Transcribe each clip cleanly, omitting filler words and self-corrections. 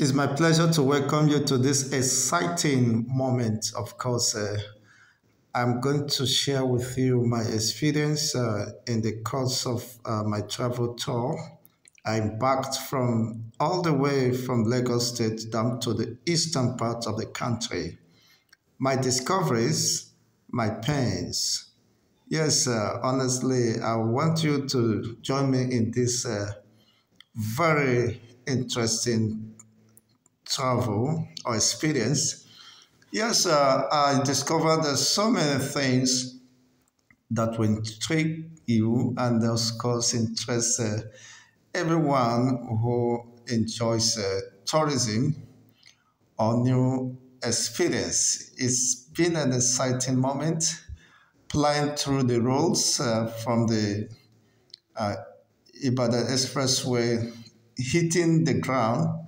It's my pleasure to welcome you to this exciting moment. Of course, I'm going to share with you my experience in the course of my travel tour. I embarked from all the way from Lagos State down to the eastern part of the country. My discoveries, my pains. Yes, honestly, I want you to join me in this very interesting travel or experience. Yes, I discovered there's so many things that will intrigue you and of course interest everyone who enjoys tourism or new experience. It's been an exciting moment flying through the roads from the uh, Ibadan Expressway, hitting the ground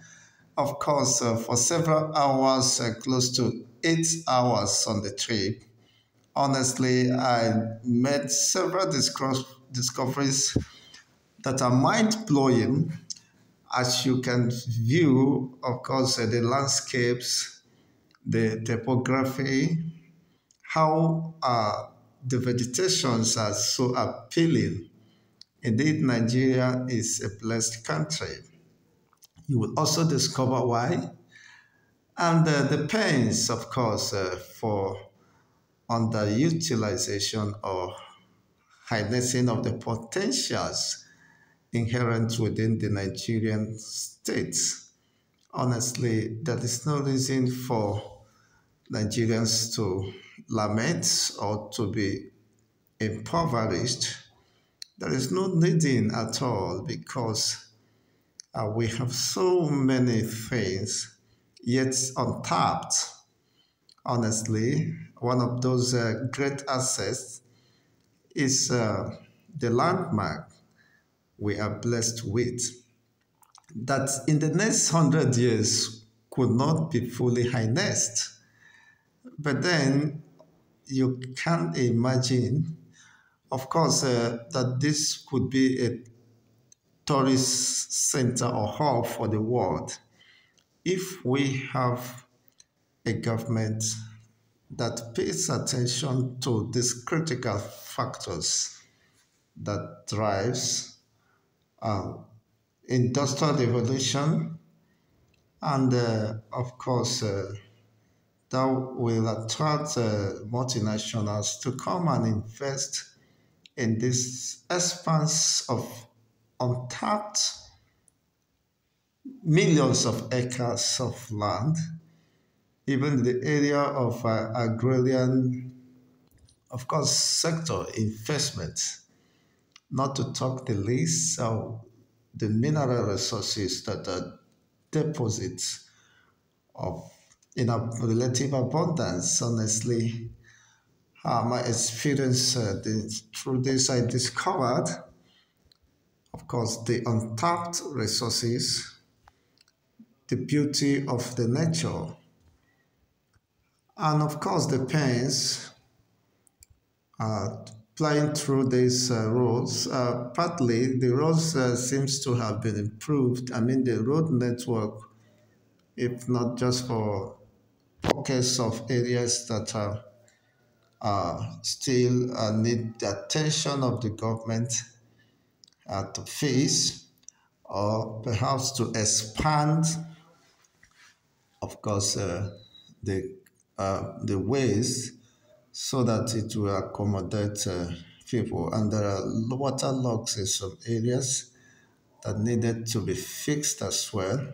of course, for several hours, close to 8 hours on the trip. Honestly, I made several discoveries that are mind blowing as you can view, of course, the landscapes, the topography, how the vegetations are so appealing. Indeed, Nigeria is a blessed country. You will also discover why. And the pains, of course, for underutilization or harnessing of the potentials inherent within the Nigerian states. Honestly, there is no reason for Nigerians to lament or to be impoverished. There is no needing at all because we have so many things yet untapped. Honestly, one of those great assets is the landmark we are blessed with that in the next 100 years could not be fully harnessed. But then you can't imagine, of course, that this could be a tourist center or hub for the world if we have a government that pays attention to these critical factors that drives uh, industrial revolution and of course that will attract multinationals to come and invest in this expanse of untapped millions of acres of land, even the area of agrarian, of course, sector investment, not to talk the least of the mineral resources that are deposits of in a relative abundance. Honestly, my experience through this, I discovered, of course, the untapped resources, the beauty of the nature, and of course the pains flying through these roads. Partly, the roads seems to have been improved. I mean, the road network, if not just for pockets of areas that are still need the attention of the government to face, or perhaps to expand, of course, the ways so that it will accommodate people. And there are waterlogs in some areas that needed to be fixed as well.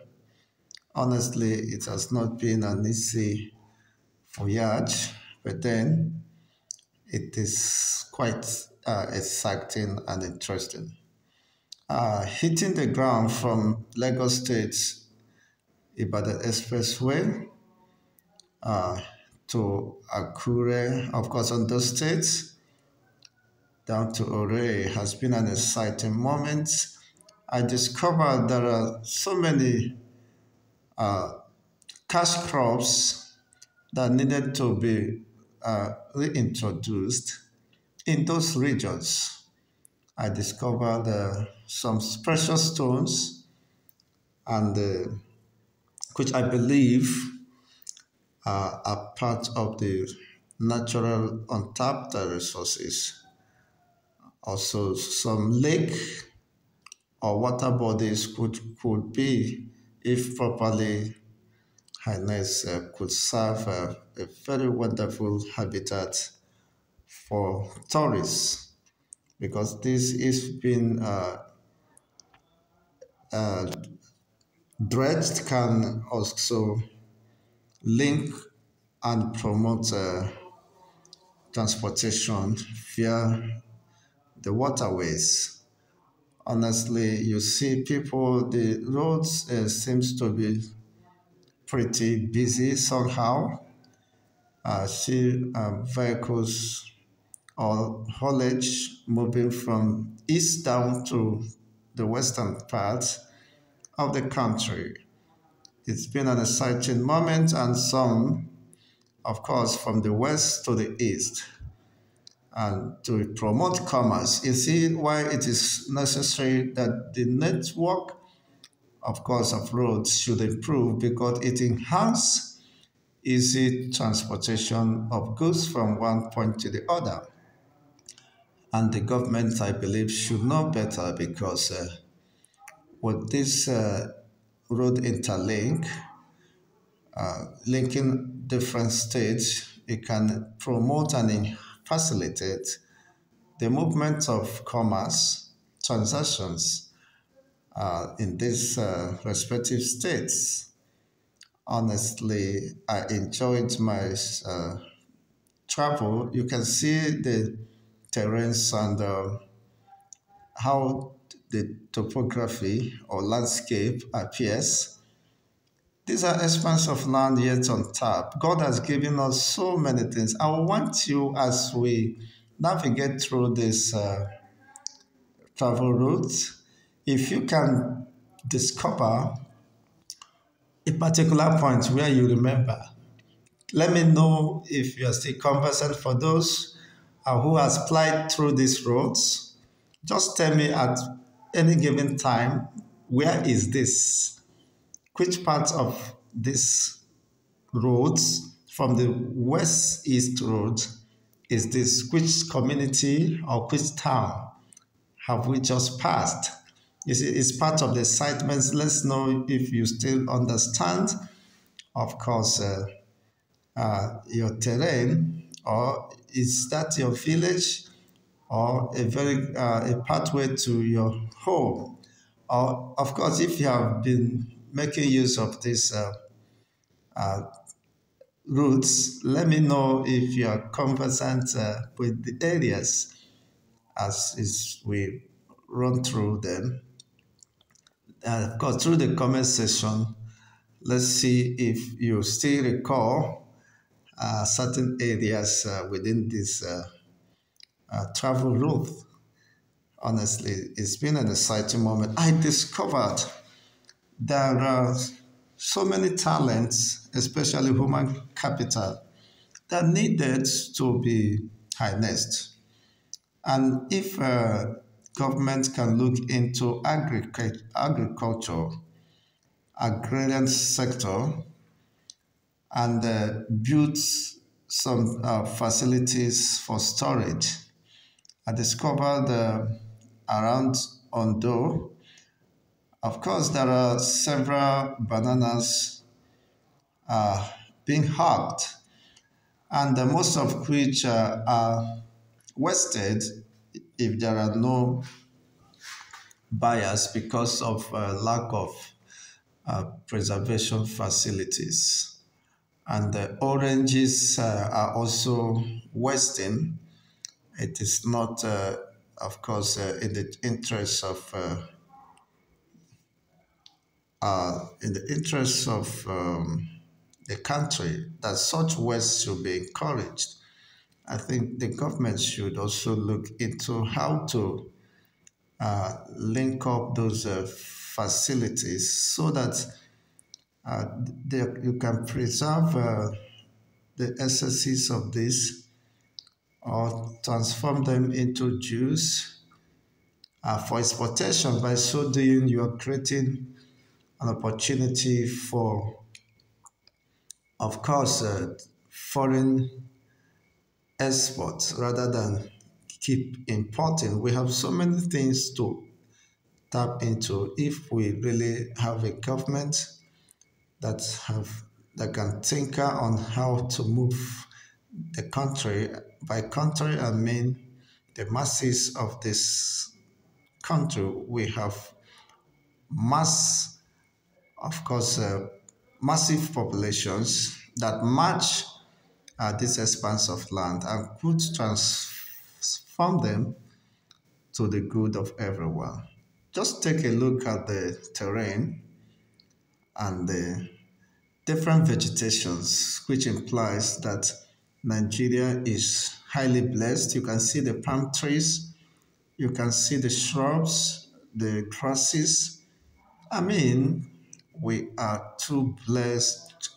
Honestly, it has not been an easy voyage, but then it is quite exciting and interesting. Hitting the ground from Lagos State Ibadan Expressway to Akure, of course, on those states, down to Ore has been an exciting moment. I discovered there are so many cash crops that needed to be reintroduced in those regions. I discovered some precious stones and which I believe are part of the natural untapped resources. Also, some lake or water bodies could be, if properly harnessed, could serve a very wonderful habitat for tourists because this is being dredged can also link and promote transportation via the waterways. Honestly, you see people, the roads seems to be pretty busy somehow. See vehicles or haulage moving from east down to the western part of the country. It's been an exciting moment, and some, of course, from the west to the east. And to promote commerce, you see why it is necessary that the network, of course, of roads should improve because it enhances easy transportation of goods from one point to the other. And the government, I believe, should know better because with this road interlink, linking different states, it can promote and facilitate the movement of commerce transactions in these respective states. Honestly, I enjoyed my travel. You can see the terrains and how the topography or landscape appears. These are expanse of land yet on tap. God has given us so many things. I want you, as we navigate through this travel routes, if you can discover a particular point where you remember, let me know if you are still conversant for those who has applied through these roads. Just tell me at any given time, where is this? Which part of this roads from the west east road is this? Which community or which town have we just passed? You see, it's part of the excitement. Let's know if you still understand, of course, your terrain, or is that your village, or a pathway to your home, or of course, if you have been making use of these routes, let me know if you are conversant with the areas as is we run through them. Of course, through the comment section, let's see if you still recall certain areas within this travel route. Honestly, it's been an exciting moment. I discovered there are so many talents, especially human capital, that needed to be harnessed. And if government can look into agriculture, agrarian sector, and build some facilities for storage, I discovered around Ondo, of course, there are several bananas being hacked, and most of which are wasted if there are no buyers because of lack of preservation facilities. And the oranges are also wasting. It is not, of course, in the interest of the country that such waste should be encouraged. I think the government should also look into how to link up those facilities so that you can preserve the essences of this or transform them into juice for exportation. By so doing, you are creating an opportunity for of course, foreign exports rather than keep importing. We have so many things to tap into if we really have a government that have that can tinker on how to move the country. By country, I mean the masses of this country. We have mass, of course, massive populations that match this expanse of land and could transform them to the good of everyone. Just take a look at the terrain and the different vegetations, which implies that Nigeria is highly blessed. You can see the palm trees, you can see the shrubs, the grasses. I mean, we are too blessed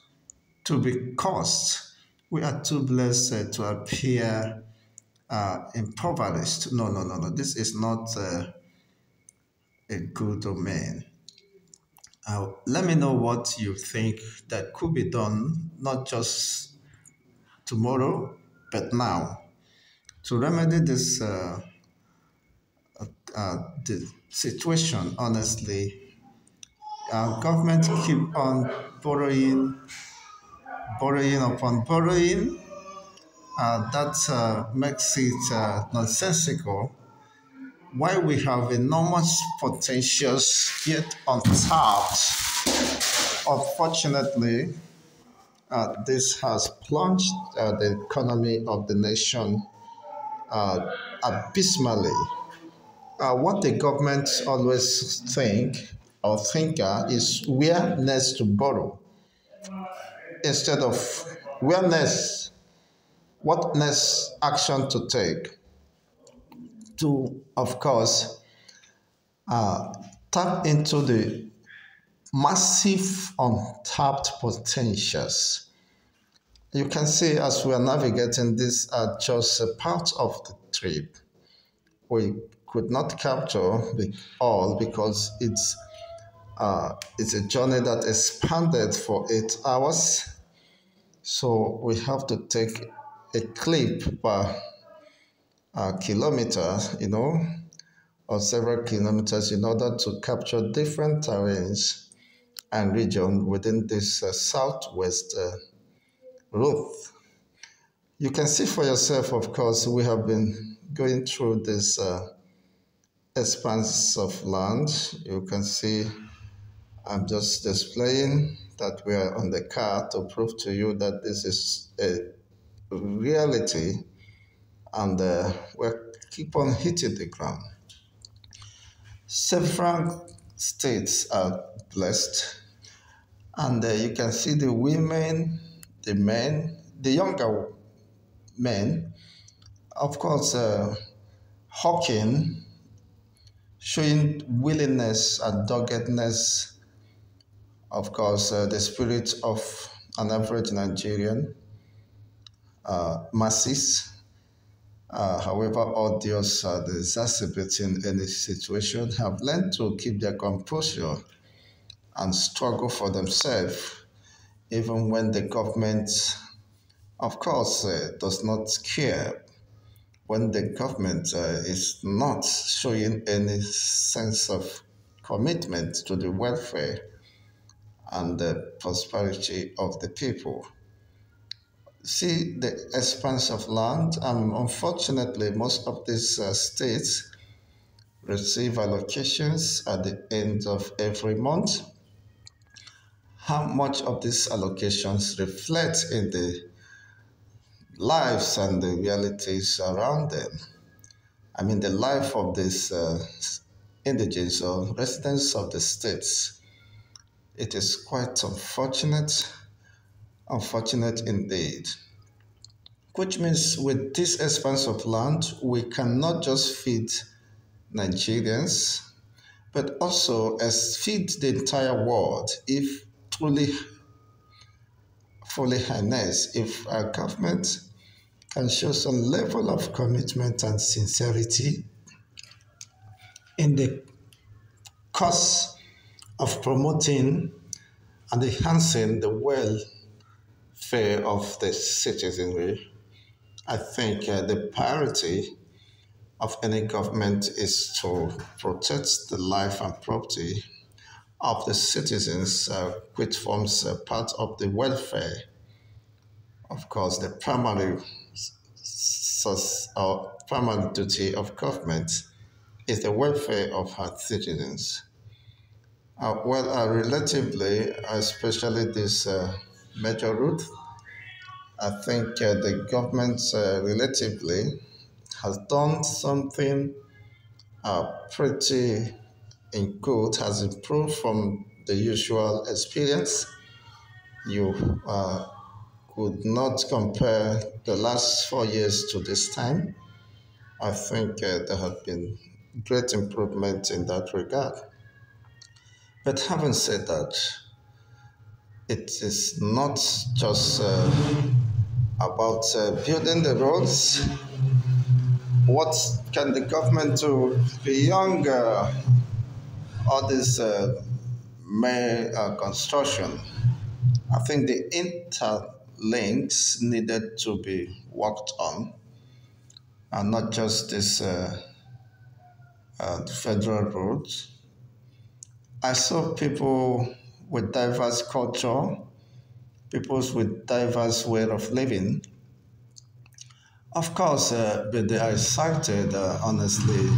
to be cursed. We are too blessed to appear impoverished. No, no, no, no. This is not a good omen. Let me know what you think that could be done, not just tomorrow, but now, to remedy the situation. Honestly, our government keep on borrowing, borrowing upon borrowing. That makes it nonsensical. Why we have enormous potentials yet untapped. Unfortunately, this has plunged the economy of the nation abysmally. What the government always think is where next to borrow instead of where next, what next action to take to, of course, tap into the massive untapped potentials. You can see as we are navigating this are just a part of the trip. We could not capture all because it's a journey that expanded for 8 hours. So we have to take a clip per kilometer, or several kilometers in order to capture different terrains and region within this southwest route. You can see for yourself, of course, we have been going through this expanse of land. You can see I'm just displaying that we are on the car to prove to you that this is a reality and we keep on hitting the ground. Several states are blessed and you can see the women, the men, the younger men, of course, hawking, showing willingness and doggedness, of course, the spirit of an average Nigerian, masses, however odious the exacerbating any situation, have learned to keep their composure and struggle for themselves, even when the government, of course, does not care, when the government is not showing any sense of commitment to the welfare and the prosperity of the people. See the expanse of land, and unfortunately, most of these states receive allocations at the end of every month. How much of these allocations reflect in the lives and the realities around them? I mean, the life of these indigents or residents of the states. It is quite unfortunate indeed. Which means with this expanse of land, we cannot just feed Nigerians, but also as feed the entire world if truly fully harnessed, if our government can show some level of commitment and sincerity in the cause of promoting and enhancing the welfare welfare of the citizenry. I think the priority of any government is to protect the life and property of the citizens, which forms part of the welfare. Of course, the primary duty of government is the welfare of her citizens. Relatively, especially this major route, I think the government relatively has done something pretty in good, has improved from the usual experience. You could not compare the last 4 years to this time. I think there have been great improvement in that regard. But having said that, it is not just about building the roads. What can the government do beyond all this construction? I think the interlinks needed to be worked on, and not just this federal roads. I saw people with diverse culture, people with diverse way of living. Of course, but they are excited, honestly,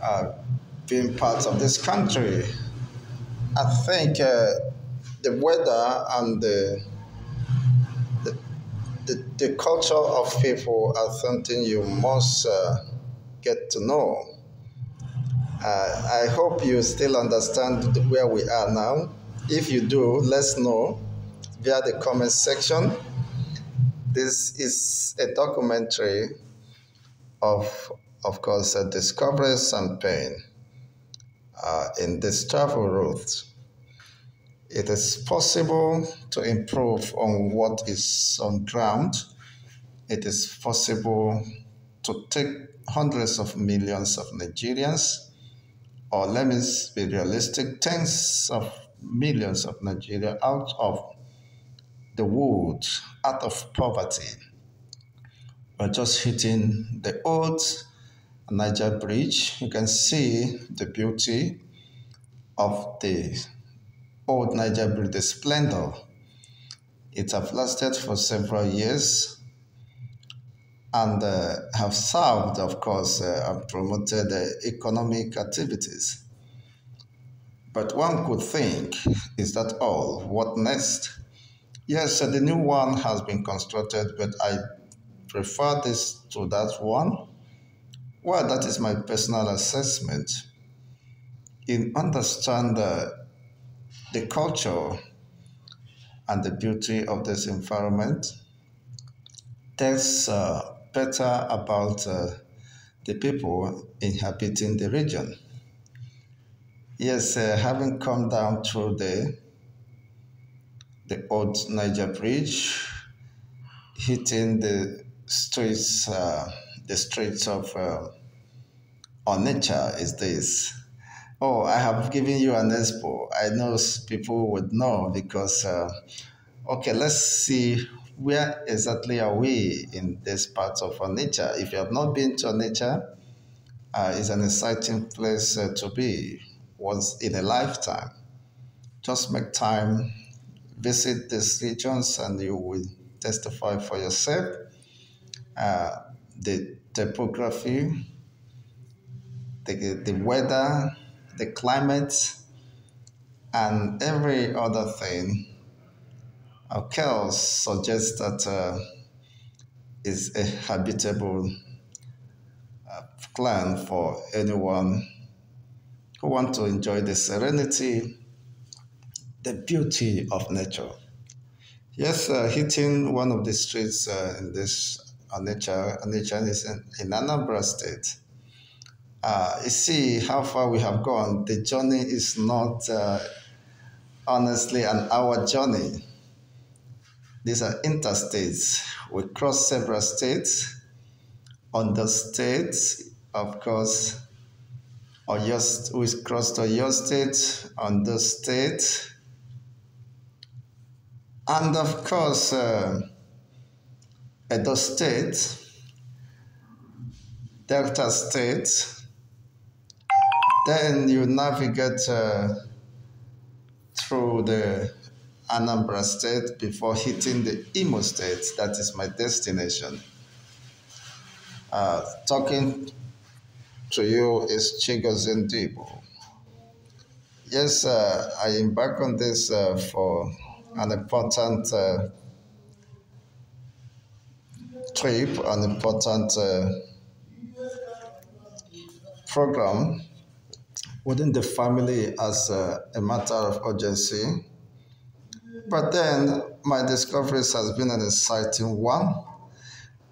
uh, being part of this country. I think the weather and the culture of people are something you must get to know. I hope you still understand where we are now. If you do, let's know via the comment section. This is a documentary of course, discoveries and pain in this travel route. It is possible to improve on what is on ground. It is possible to take hundreds of millions of Nigerians, or let me be realistic, tens of millions of Nigeria out of the wood, out of poverty. We're just hitting the old Niger Bridge. You can see the beauty of the old Niger Bridge, the splendor. It have lasted for several years and have served, of course, and promoted economic activities. But one could think, is that all? What next? Yes, the new one has been constructed, but I prefer this to that one. Well, that is my personal assessment. In understand the culture and the beauty of this environment, tells better about the people inhabiting the region. Yes, having come down through the old Niger Bridge, hitting the streets of Onitsha is this. Oh, I have given you an expo. I know people would know because, okay, let's see where exactly are we in this part of Onitsha. If you have not been to Onitsha, it's an exciting place to be once in a lifetime. Just make time, visit these regions, and you will testify for yourself. Uh, the topography, the weather, the climate, and every other thing occurs suggests that is a habitable land for anyone who want to enjoy the serenity, the beauty of nature. Yes, hitting one of the streets in this Onitsha is in Anambra State. You see how far we have gone. The journey is not honestly an hour journey. These are interstates. We cross several states. On the states, of course, we crossed Oyo State, on the state, And of course, Edo State, Delta State, then you navigate through the Anambra State before hitting the Imo State. That is my destination. Talking to you is Chigozie Ndibo. Yes, I embark on this for an important trip, an important program within the family as a matter of urgency. But then my discoveries has been an exciting one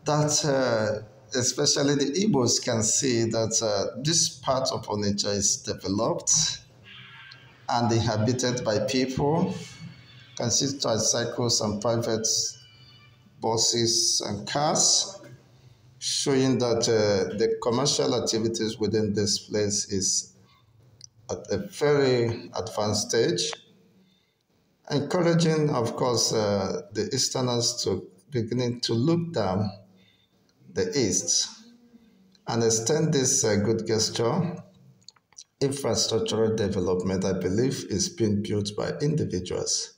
that especially the Igbos can see that this part of Onitsha is developed and inhabited by people, consist of cycles and private buses and cars, showing that the commercial activities within this place is at a very advanced stage, encouraging, of course, the Easterners to beginning to look down the East and extend this good gesture. Infrastructural development, I believe, is being built by individuals,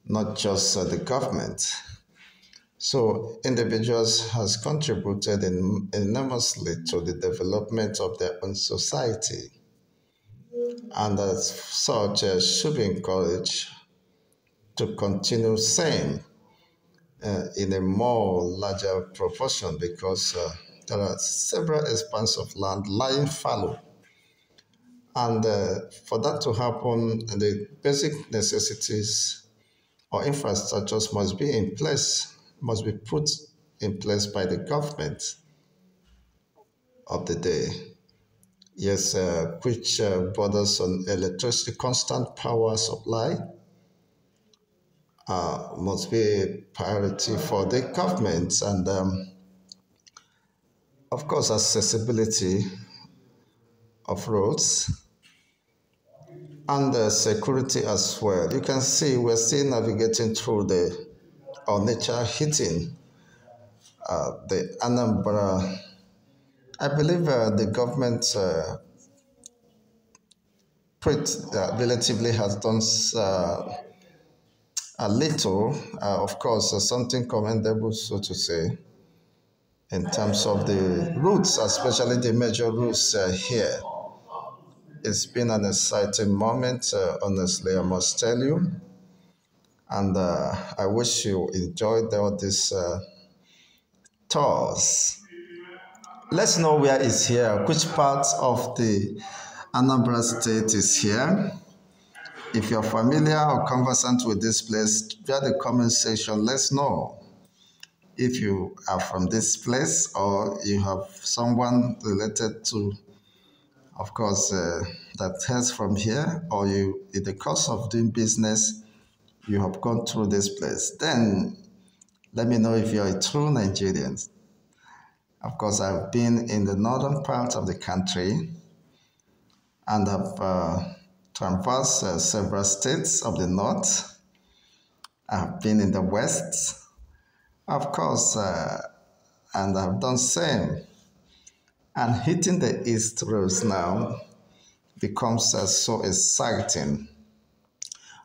not just the government. So individuals has contributed enormously to the development of their own society, and as such should be encouraged to continue same in a more larger proportion because there are several expanses of land lying fallow. And for that to happen, the basic necessities or infrastructures must be in place, must be put in place by the government of the day. Yes, which borders on electricity, constant power supply must be a priority for the government. And of course, accessibility of roads and security as well. You can see we're still navigating through the nature hitting the Anambra. I believe the government relatively has done a little, of course, something commendable, so to say, in terms of the routes, especially the major routes here. It's been an exciting moment, honestly, I must tell you. And I wish you enjoyed all these tours. Let's know where it's here, which part of the Anambra State is here. If you're familiar or conversant with this place, via the comment section, let's know if you are from this place or you have someone related to, of course, that hails from here, or you, in the course of doing business, you have gone through this place. Then let me know if you're a true Nigerian. Of course, I've been in the northern part of the country and I've traversed several states of the north. I've been in the west, of course, and I've done same. And hitting the east roads now becomes so exciting.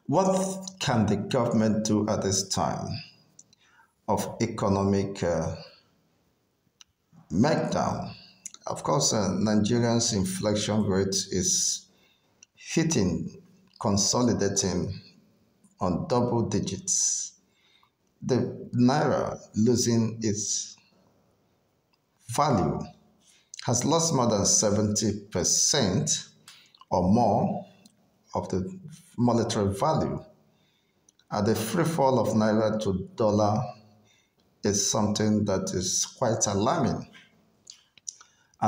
What can the government do at this time of economic meltdown? Of course, Nigerians' inflation rate is hitting, consolidating on double digits. The naira losing its value has lost more than 70% or more of the monetary value. The free fall of naira to dollar is something that is quite alarming.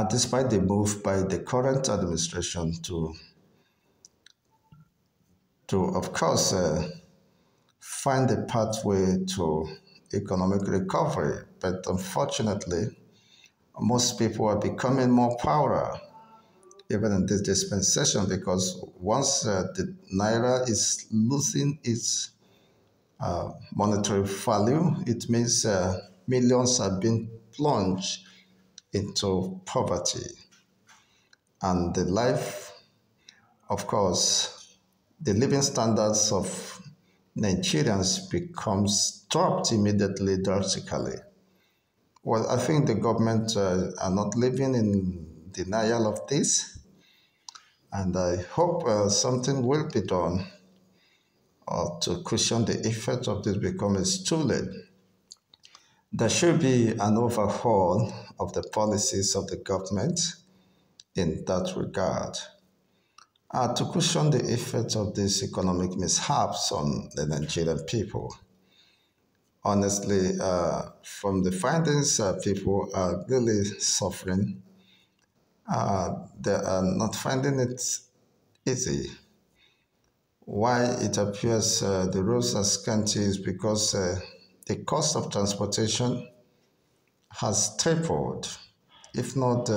Despite the move by the current administration to of course, find a pathway to economic recovery. But unfortunately, most people are becoming more poorer, even in this dispensation, because once the naira is losing its monetary value. It means millions have been plunged into poverty. And the life, of course, the living standards of Nigerians becomes dropped immediately drastically. Well, I think the government are not living in denial of this, and I hope something will be done to cushion the effect of this becoming too late. There should be an overhaul of the policies of the government in that regard to cushion the effect of these economic mishaps on the Nigerian people. Honestly, from the findings, people are really suffering. They are not finding it easy. Why it appears the roads are scanty is because the cost of transportation has tripled, if not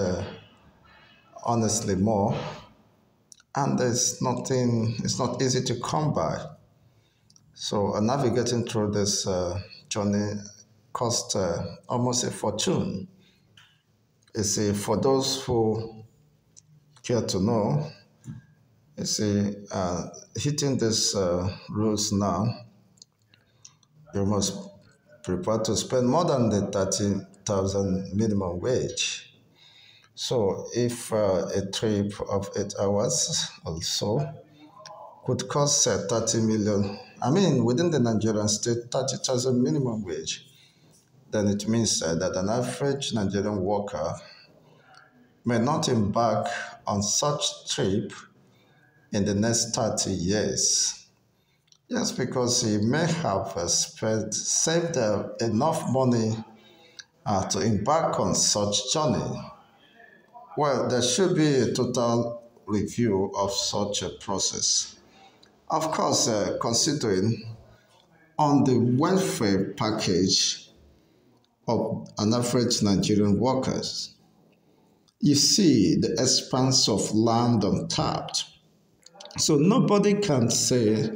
honestly more, and it's not easy to come by. So navigating through this journey cost almost a fortune. You see, for those who care to know, you see, hitting these rules now, you must prepare to spend more than the 30,000 minimum wage. So if a trip of 8 hours or so could cost 30 million, I mean, within the Nigerian state, 30,000 minimum wage, then it means that an average Nigerian worker may not embark on such trip in the next 30 years. Yes, because he may have saved enough money to embark on such journey. Well, there should be a total review of such a process. Of course, considering on the welfare package of an average Nigerian workers, you see the expanse of land untapped. So nobody can say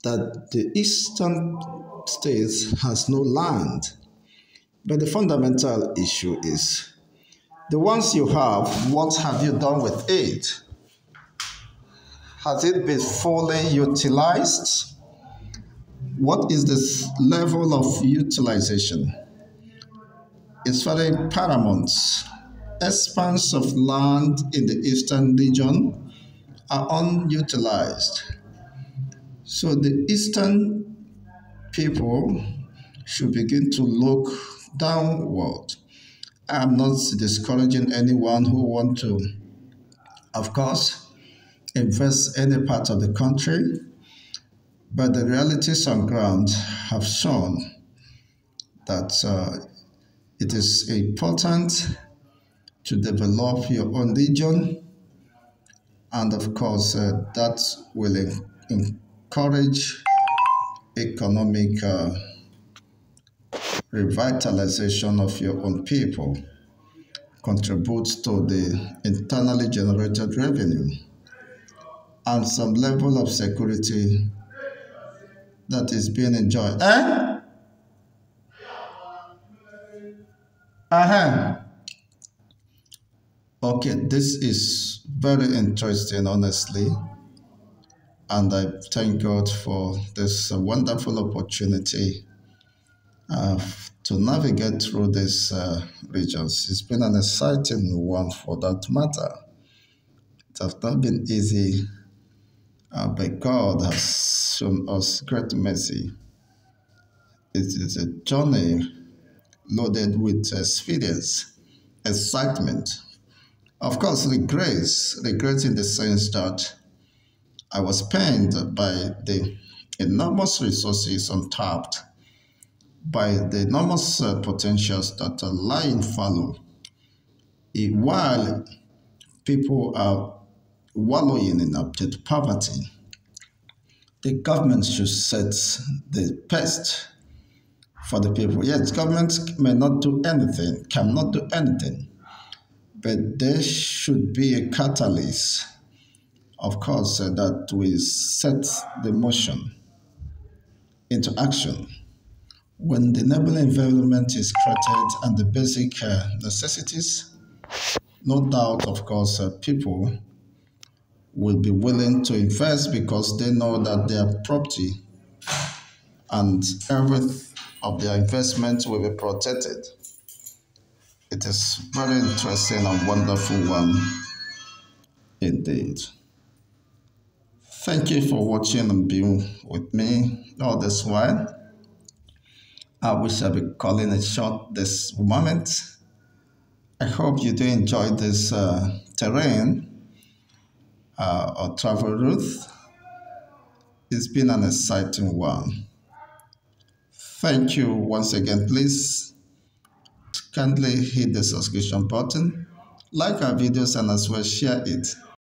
that the eastern states has no land. But the fundamental issue is the ones you have, what have you done with it? Has it been fully utilized? What is the level of utilization? It's very paramount. Expanse of land in the eastern region are unutilized. So the eastern people should begin to look downward. I'm not discouraging anyone who want to, of course, invest any part of the country, but the realities on ground have shown that it is important to develop your own region, and of course, that will encourage economic revitalization of your own people, contributes to the internally generated revenue, and some level of security that is being enjoyed. Eh? Uh-huh. Okay, this is very interesting, honestly, and I thank God for this wonderful opportunity to navigate through these regions. It's been an exciting one for that matter. It has not been easy, but God has shown us great mercy. It is a journey loaded with experience, excitement. Of course, regrets in the sense that I was pained by the enormous resources untapped, by the enormous potentials that lie in fallow. While people are wallowing in abject poverty, the government should set the best for the people. Yes, government may not do anything, cannot do anything, but there should be a catalyst, of course, that will set the motion. into action. When the enabling environment is created and the basic necessities, no doubt, of course, people will be willing to invest because they know that their property and every of their investment will be protected. It is very interesting and wonderful one indeed. Thank you for watching and being with me all this while. I wish I'd be calling it short this moment. I hope you do enjoy this terrain or travel route. It's been an exciting one. Thank you once again. Please kindly hit the subscription button, like our videos, and as well share it.